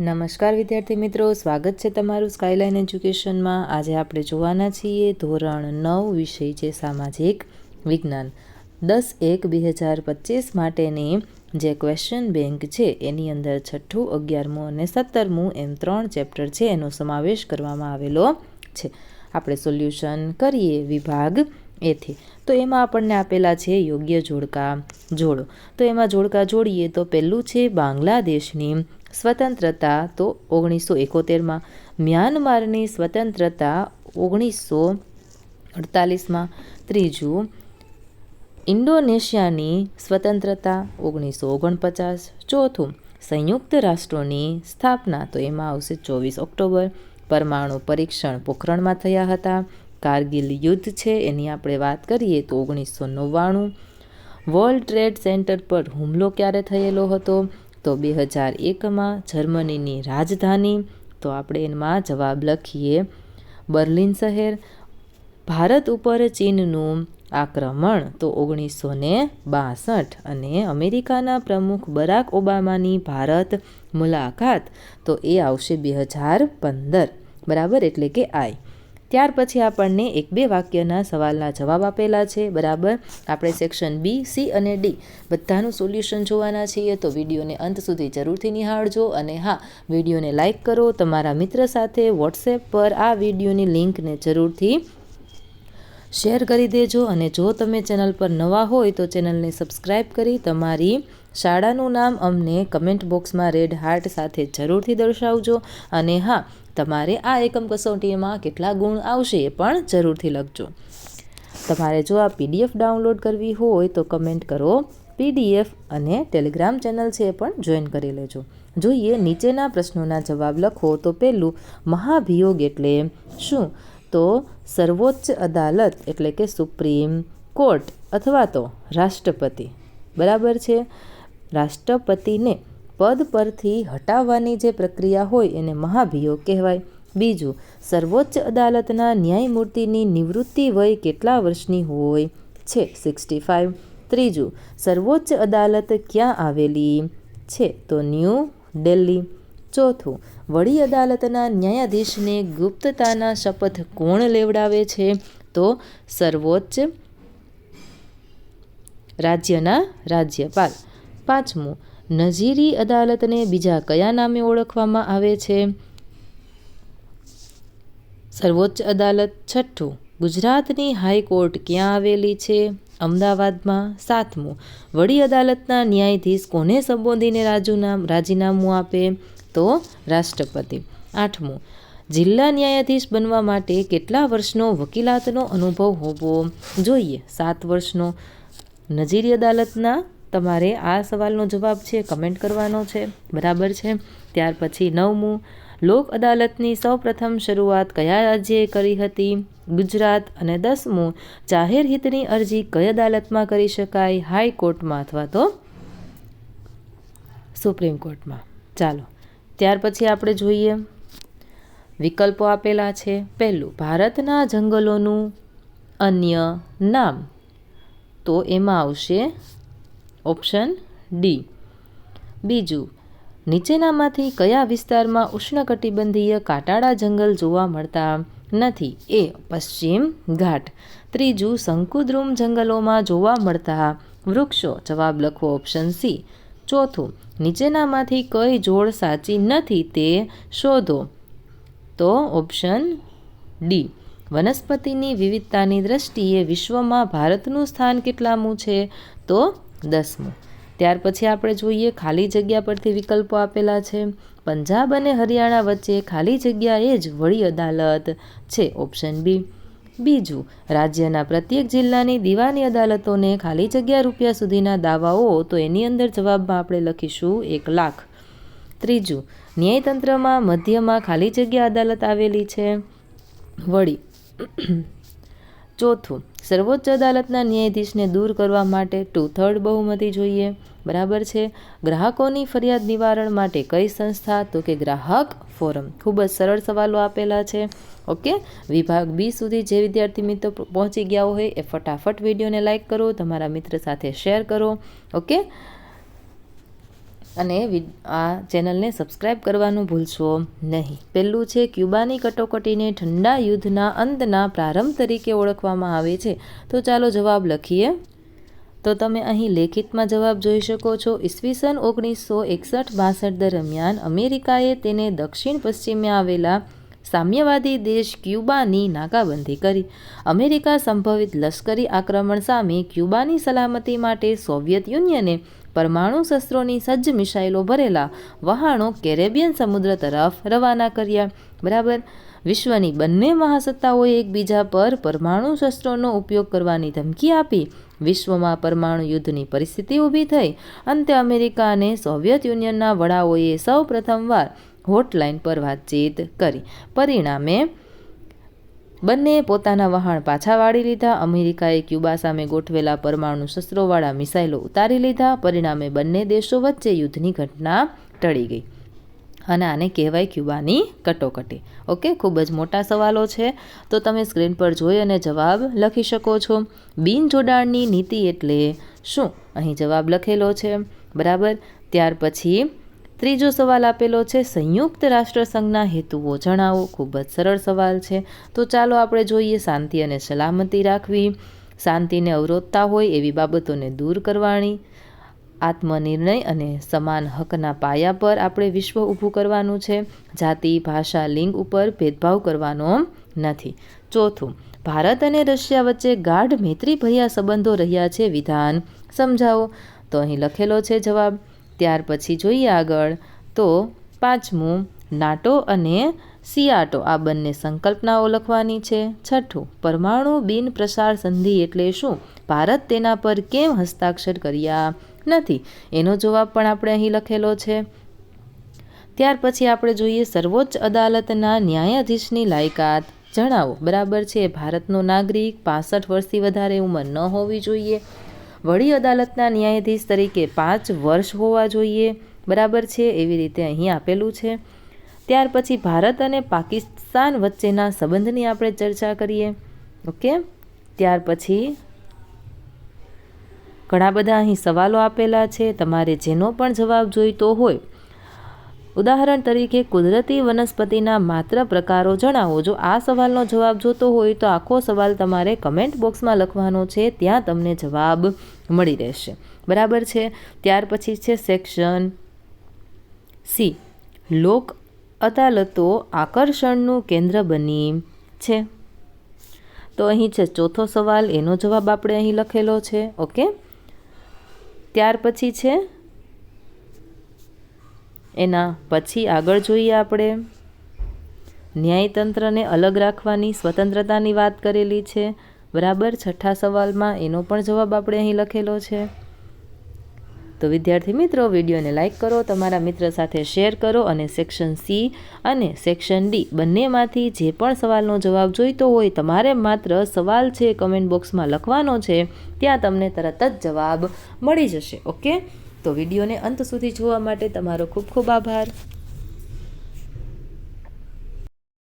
નમસ્કાર વિદ્યાર્થી મિત્રો, સ્વાગત છે તમારું સ્કાયલાઇન એજ્યુકેશનમાં। આજે આપણે જોવાના છીએ ધોરણ 9 વિષય છે સામાજિક વિજ્ઞાન 10/1/2025 માટેની જે ક્વેશ્ચન બેંક છે એની અંદર 6ઠું, 11મું અને 17મું એમ 3 ચેપ્ટર છે એનો સમાવેશ કરવામાં આવેલો છે। આપણે સોલ્યુશન કરીએ વિભાગ એથી। તો એમાં આપણને આપેલા છે યોગ્ય જોડકા જોડો। તો એમાં જોડકા જોડીએ તો પહેલું છે બાંગ્લાદેશની સ્વતંત્રતા તો 1971માં, મ્યાનમારની સ્વતંત્રતા 1948માં, ત્રીજું ઇન્ડોનેશિયાની સ્વતંત્રતા 1949, ચોથું સંયુક્ત રાષ્ટ્રોની સ્થાપના તો એમાં આવશે 24 ઓક્ટોબર, પરમાણુ પરીક્ષણ પોખરણમાં થયા હતા, કારગિલ યુદ્ધ છે એની આપણે વાત કરીએ તો 1999, વર્લ્ડ ટ્રેડ સેન્ટર પર હુમલો ક્યારે થયેલો હતો તો 2001માં, જર્મનીની રાજધાની તો આપણે એમાં જવાબ લખીએ બર્લિન શહેર, ભારત ઉપર ચીનનું આક્રમણ તો 1962 અને અમેરિકાના પ્રમુખ બરાક ઓબામાની ભારત મુલાકાત તો એ આવશે 2015, બરાબર, એટલે કે આઈ। ત્યાર પછી આપણને 1-2 વાક્યના સવાલના જવાબ આપેલા છે, બરાબર। આપણે સેક્શન બી, સી અને ડી બધાનું સોલ્યુશન જોવાના છીએ, તો વિડીયોને અંત સુધી જરૂરથી નિહાળજો। અને હા, વિડીયોને લાઇક કરો, તમારા મિત્ર સાથે વોટ્સએપ પર આ વિડીયોની લિંકને જરૂરથી શેર કરી દેજો। અને જો તમે ચેનલ પર નવા હોય તો ચેનલને સબસ્ક્રાઈબ કરી તમારી શાળાનું નામ અમને કમેન્ટ બોક્સમાં રેડ હાર્ટ સાથે જરૂરથી દર્શાવજો। અને હા, તમારે આ એકમ કસોટીમાં કેટલા ગુણ આવશે એ પણ જરૂરથી લખજો। તમારે જો આ પીડીએફ ડાઉનલોડ કરવી હોય તો કમેન્ટ કરો પીડીએફ, અને ટેલિગ્રામ ચેનલ છે એ પણ જોઈન કરી લેજો। જોઈએ નીચેના પ્રશ્નોના જવાબ લખો। તો પહેલું, મહાભિયોગ એટલે શું? તો સર્વોચ્ચ અદાલત એટલે કે સુપ્રીમ કોર્ટ અથવા તો રાષ્ટ્રપતિ, બરાબર છે। રાષ્ટ્રપતિને પદ પરથી હટાવવાની જે પ્રક્રિયા હોય એને મહાભિયોગ કહેવાય। બીજું, સર્વોચ્ચ અદાલતના ન્યાયમૂર્તિની નિવૃત્તિ વય કેટલા વર્ષની હોય છે? 65। ત્રીજું, સર્વોચ્ચ અદાલત ક્યાં આવેલી છે? તો ન્યૂ દિલ્હી। ચોથું, વડી અદાલતના ન્યાયાધીશને ગુપ્તતાના શપથ કોણ લેવડાવે છે? તો સર્વોચ્ચ રાજ્યના રાજ્યપાલ। પાંચમું, નજીરી અદાલતને બીજા કયા નામે ઓળખવામાં આવે છે? સર્વોચ્ચ અદાલત। છઠ્ઠું, ગુજરાતની હાઈકોર્ટ ક્યાં આવેલી છે? અમદાવાદમાં। સાતમું, વડી અદાલતના ન્યાયાધીશ કોને સંબોધીને રાજીનામું આપે? તો રાષ્ટ્રપતિ। આઠમું, જિલ્લા ન્યાયાધીશ બનવા માટે કેટલા વર્ષનો વકીલાતનો અનુભવ હોવો જોઈએ? 7 વર્ષનો। નજીરી અદાલતના તમારે આ સવાલનો જવાબ છે કમેન્ટ કરવાનો છે, બરાબર છે। ત્યાર પછી 9મું, લોક અદાલતની સૌપ્રથમ શરૂઆત કયા રાજ્યે કરી હતી? ગુજરાત। અને 10મું, જાહેર હિતની અરજી કઈ અદાલતમાં કરી શકાય? હાઈકોર્ટમાં અથવા તો સુપ્રીમ કોર્ટમાં। ચાલો, ત્યાર પછી આપણે જોઈએ વિકલ્પો આપેલા છે। પહેલું, ભારતના જંગલોનું અન્ય નામ તો એમાં આવશે ઓપ્શન ડી। બીજું, નીચેનામાંથી કયા વિસ્તારમાં ઉષ્ણકટિબંધીય કાંટાળા જંગલ જોવા મળતા નથી? એ પશ્ચિમ ઘાટ। ત્રીજું, શંકુદ્રુમ જંગલોમાં જોવા મળતા વૃક્ષો, જવાબ લખો ઓપ્શન સી। ચોથું, નીચેનામાંથી કઈ જોડ સાચી નથી તે શોધો, તો ઓપ્શન ડી। વનસ્પતિની વિવિધતાની દ્રષ્ટિએ વિશ્વમાં ભારતનું સ્થાન કેટલામું છે? તો 10મું। ત્યાર પછી આપણે જોઈએ ખાલી જગ્યા પરથી વિકલ્પો આપેલા છે। પંજાબ અને હરિયાણા વચ્ચે ખાલી જગ્યાએ જ વડી અદાલત છે, ઓપ્શન બી। બીજું, રાજ્યના પ્રત્યેક જિલ્લાની દીવાની અદાલતોને ખાલી જગ્યા રૂપિયા સુધીના દાવાઓ તો એની અંદર જવાબમાં આપણે લખીશું 1 લાખ। ત્રીજું, ન્યાયતંત્રમાં મધ્યમાં ખાલી જગ્યા અદાલત આવેલી છે, વડી। ચોથું, સર્વોચ્ચ અદાલતના ન્યાયાધીશને દૂર કરવા માટે 2/3 બહુમતી જોઈએ, બરાબર છે। ગ્રાહકોની ફરિયાદ નિવારણ માટે કઈ સંસ્થા? તો કે ગ્રાહક ફોરમ। ખૂબ જ સરળ સવાલો આપેલા છે, ઓકે। વિભાગ બી સુધી જે વિદ્યાર્થી મિત્રો પહોંચી ગયા હોય એ ફટાફટ વિડીયોને લાઇક કરો, તમારા મિત્ર સાથે શેર કરો, ઓકે। અને આ ચેનલને સબસ્ક્રાઈબ કરવાનું ભૂલશો નહીં. પહેલું છે, ક્યુબાની કટોકટીને ઠંડા યુદ્ધના અંતના પ્રારંભ તરીકે ઓળખવામાં આવે છે. તો ચાલો જવાબ લખીએ. તો તમે અહીં લેખિતમાં જવાબ જોઈ શકો છો. ઈસવીસન 1961-62 દરમિયાન અમેરિકાએ તેને દક્ષિણ પશ્ચિમે આવેલા સામ્યવાદી દેશ ક્યુબાની નાકાબંધી કરી. અમેરિકા સંભવિત લશ્કરી આક્રમણ સામે ક્યુબાની સલામતી માટે સોવિયત યુનિયને પરમાણુ શસ્ત્રોની સજ્જ મિસાઇલો ભરેલા વહાણો કેરેબિયન સમુદ્ર તરફ રવાના કર્યા. બરાબર. વિશ્વની બંને મહાસત્તાઓએ એકબીજા પર પરમાણુ શસ્ત્રોનો ઉપયોગ કરવાની ધમકી આપી. વિશ્વમાં પરમાણુ યુદ્ધની પરિસ્થિતિ ઊભી થઈ. અંતે અમેરિકા અને સોવિયત યુનિયનના વડાઓએ સૌ પ્રથમવાર હોટલાઇન પર વાતચીત કરી. પરિણામે બંનેએ પોતાના વહાણ પાછા વાળી લીધા. અમેરિકાએ ક્યુબા સામે ગોઠવેલા પરમાણુ શસ્ત્રોવાળા મિસાઇલો ઉતારી લીધા. પરિણામે બંને દેશો વચ્ચે યુદ્ધની ઘટના ટળી ગઈ અને આને કહેવાય ક્યુબાની કટોકટી. ઓકે, ખૂબ જ મોટા સવાલો છે, તો તમે સ્ક્રીન પર જોઈ અને જવાબ લખી શકો છો. બિનજોડાણની નીતિ એટલે શું? અહીં જવાબ લખેલો છે. બરાબર. ત્યાર પછી ત્રીજો સવાલ આપેલો છે, સંયુક્ત રાષ્ટ્રસંઘના હેતુઓ જણાવો. ખૂબ જ સરળ સવાલ છે. તો ચાલો આપણે જોઈએ. શાંતિ અને સલામતી રાખવી, શાંતિને અવરોધતા હોય એવી બાબતોને દૂર કરવાની, આત્મનિર્ણય અને સમાન હકના પાયા પર આપણે વિશ્વ ઊભું કરવાનું છે, જાતિ, ભાષા, લિંગ ઉપર ભેદભાવ કરવાનો નથી. ચોથું, ભારત અને રશિયા વચ્ચે ગાઢ મૈત્રીભર્યા સંબંધો રહ્યા છે, વિધાન સમજાવો. તો અહીં લખેલો છે જવાબ. ત્યાર પછી જોઈએ આગળ. તો પાંચમું, નાટો અને સિયાટો આ બંને સંકલ્પનાઓ લખવાની છે. છઠ્ઠું, પરમાણુ બિન પ્રસાર સંધિ એટલે શું? ભારત તેના પર કેમ હસ્તાક્ષર કર્યા નથી? એનો જવાબ પણ આપણે અહીં લખેલો છે. ત્યાર પછી આપણે જોઈએ, સર્વોચ્ચ અદાલતના ન્યાયાધીશની લાયકાત જણાવો. બરાબર છે. ભારતનો નાગરિક, 65 વર્ષથી વધારે ઉંમર ન હોવી જોઈએ. વડી અદાલતના ન્યાયાધીશ તરીકે 5 વર્ષ હોવા જોઈએ. બરાબર છે. એવી રીતે અહીં આપેલું છે. ત્યાર પછી ભારત અને પાકિસ્તાન વચ્ચેના સંબંધની આપણે ચર્ચા કરીએ. ઓકે. ત્યાર પછી ઘણા બધા અહીં સવાલો આપેલા છે. તમારે જેનો પણ જવાબ જોઈતો હોય, ઉદાહરણ તરીકે કુદરતી વનસ્પતિના માત્ર પ્રકારો જણાવો. જો આ સવાલનો જવાબ જોતો હોય તો આખો સવાલ તમારે કમેન્ટ બોક્સમાં લખવાનો છે, ત્યાં તમને જવાબ મળી રહેશે. બરાબર છે. ત્યાર પછી છે સેક્શન સી, લોક અદાલતો આકર્ષણનું કેન્દ્ર બની છે. તો અહીં છે ચોથો સવાલ, એનો જવાબ આપણે અહીં લખેલો છે. ઓકે. ત્યાર પછી છે એના પછી આગળ જોઈએ આપણે, ન્યાયતંત્રને અલગ રાખવાની સ્વતંત્રતાની વાત કરેલી છે. બરાબર. છઠ્ઠા સવાલમાં એનો પણ જવાબ આપણે અહીં લખેલો છે. તો વિદ્યાર્થી મિત્રો, વિડીયોને લાઇક કરો, તમારા મિત્ર સાથે શેર કરો અને સેક્શન સી અને સેક્શન ડી બંનેમાંથી જે પણ સવાલનો જવાબ જોઈતો હોય, તમારે માત્ર સવાલ છે કમેન્ટ બોક્સમાં લખવાનો છે, ત્યાં તમને તરત જ જવાબ મળી જશે. ઓકે. તો વિડીયોને અંત સુધી જોવા માટે તમારો ખૂબ ખૂબ આભાર.